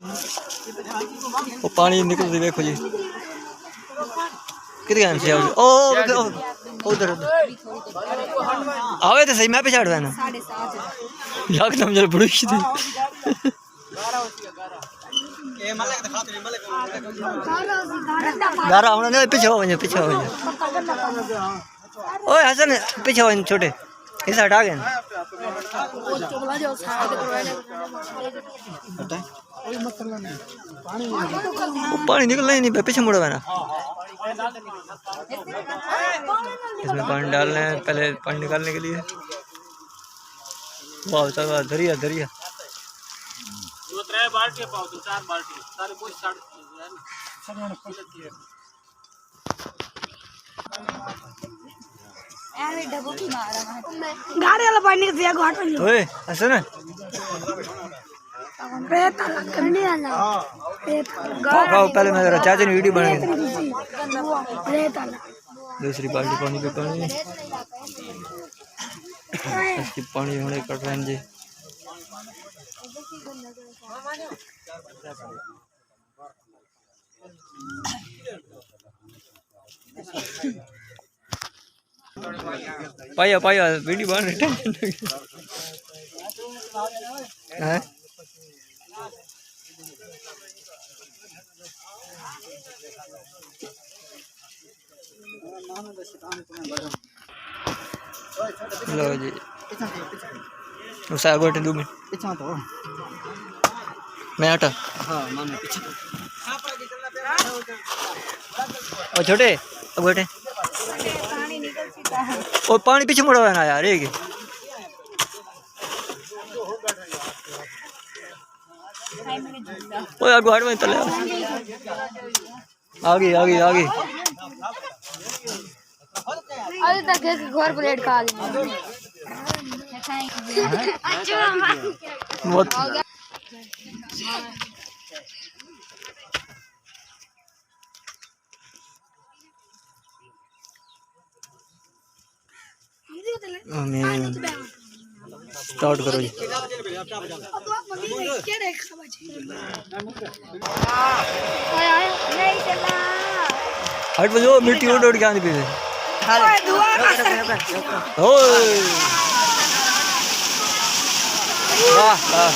वो पानी निकल रही देखो जी कितने गाने से आओ उधर आवे तो सही मैं पिछाड़ देना एकदम जल बड़ी थी गारा होना नहीं पीछे हो ओए हसन पीछे हो छोटे इस हटा गए पानी निकलना ही नहीं पीछे मुड़ा है ना इसमें पानी डालना है पहले पानी निकालने के लिए वाह चल दरिया दरिया दो त्रै बाल्टी पाओ तो चार बाल्टी सारे कुछ छाड़ यार डबो की मारा गाड़ी वाला पानी दिया घाट में ओए हसन रेत करने वाला गाओ पहले मैं जरा चाचा ने वीडियो बनाई रेत वाला दूसरी बाल्टी पानी पे पानी इसकी पानी होने कट रहे हैं जी पाया पाया वीडियो बन रही है लो जी उसे आगे 2 मिनट पीछे तो मैं हटा हां माने पीछे ओ छोटे अब बैठे पानी निकल सीधा है ओ पानी पीछे मुड़ा है ना यार एक ओ यार घाट में चले आगे आगे आगे अभी तक एक घर प्लेट खा ली बहुत स्टार्ट करो जी हट बजो मिट्टी उड़ उड़ के आने पीछे वाह वाह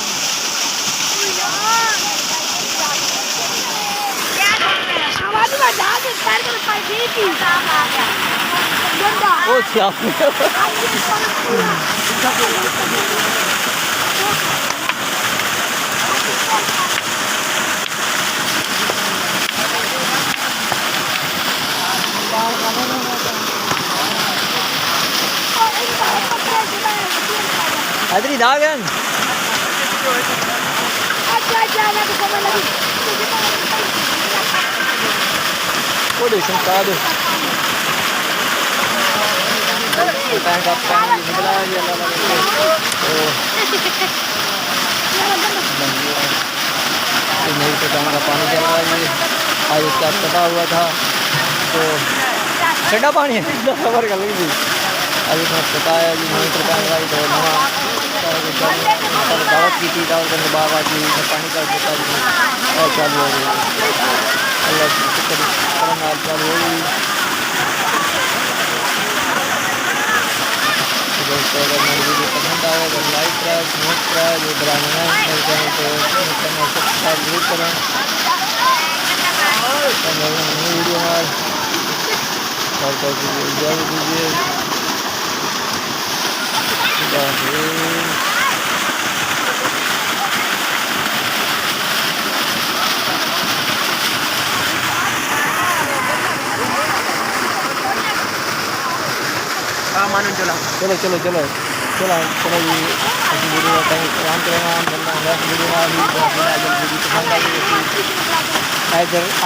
ओ क्या Adri dagan. Kode sentado. Tang kapang sebelah dia lalu. ini sedang पानी चल रहा है आज इसका कटा हुआ था तो ठंडा पानी है खबर कर लगी थी अभी मैं बताया जी मोटर का लगाई तो नवा दावत की थी दावत करने बाबा जी पानी का देता जी और चालू हो गई अल्लाह की शुक्र करम आज चालू हो गई अगर मेरी वीडियो पसंद आए तो लाइक करें सब्सक्राइब जो बनाना है मेरे चैनल को सब्सक्राइब जरूर करें वीडियो में और एंजॉय कीजिए चलो चलो चलो चलो चलो चलो जी वीडियो काम करेंगे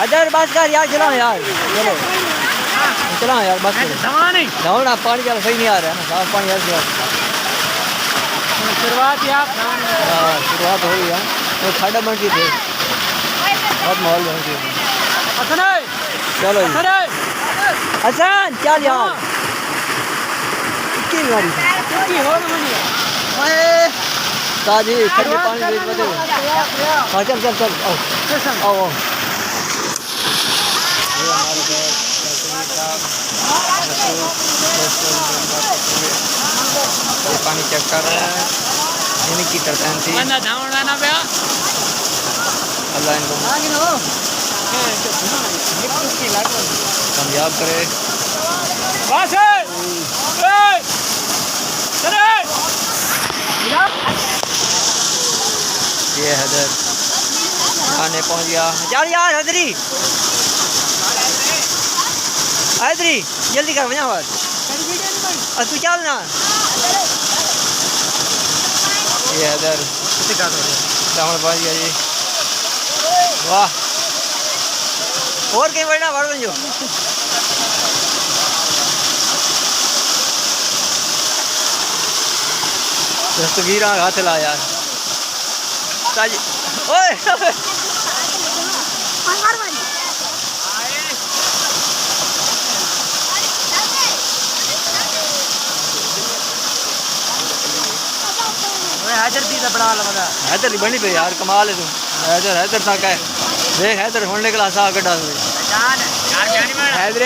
इधर बस कर यार चलो यार चलो चलो यार बस दौड़ा पानी का सही नहीं आ रहा है ना साफ पानी आ रहा शुरुआत शुरुआत हो गई है वो खाड़ा बन गई थे बहुत माहौल बन गई चलो हसन चल यार गाड़ी ताजी ठंडे पानी भेज बदे। हाँ चल चल चल आओ आओ आओ। ये हमारे बैग ये पानी चेक कर रहे हैं। इनकी तरह थी अल्लाह इनको कामयाब करे। ये हैदर खाने पहुंच गया। यार यार हैदरी हैदरी जल्दी कर भैया बात तू चल ना। ये हैदर पहुंच गया जी। वाह और कहीं बढ़ना भर बन जो दस्तगीरा हाथ ला यार ताजी ओए हैदर भी बड़ा लगा हैदर ही बनी पे यार कमाल है तू हैदर हैदर तक है देख हैदर होने निकला सा गड्ढा हैदर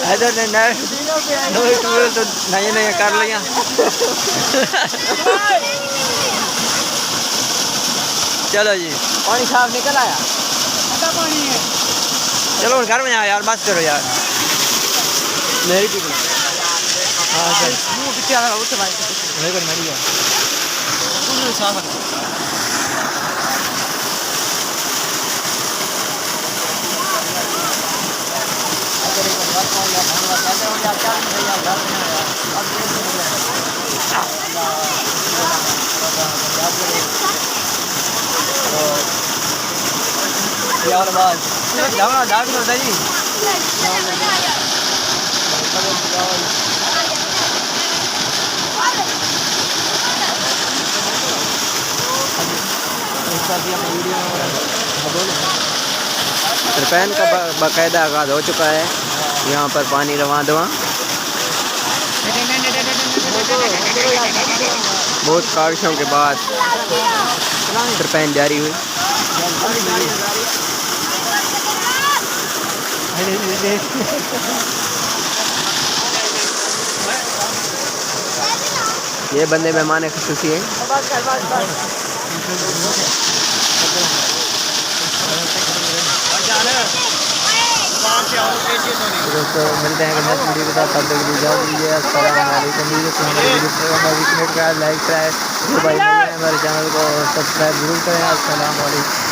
हैदर ने नए टूल तो नए नए कर लिया। चलो जी पानी साफ निकल आया पानी है। चलो घर में आ यार बस करो यार मेरी भी हाँ सर पीछे आ रहा उससे भाई मेरे को मरी है यार बात जाओ जाग दो जी ट्रिपेन का बाकायदा आगाज़ हो चुका है। यहाँ पर पानी रवा दवा बहुत काविशों के बाद ट्रिपेन जारी हुई। ये बंदे मेहमान खुसूसी हैं। दोस्तों मिलते हैं नेक्स्ट वीडियो के साथ। तब तक इजाज़त दीजिए। अस्सलाम वालेकुम। लाइक कराए भाई हमारे चैनल को सब्सक्राइब जरूर करें। अस्सलाम वालेकुम।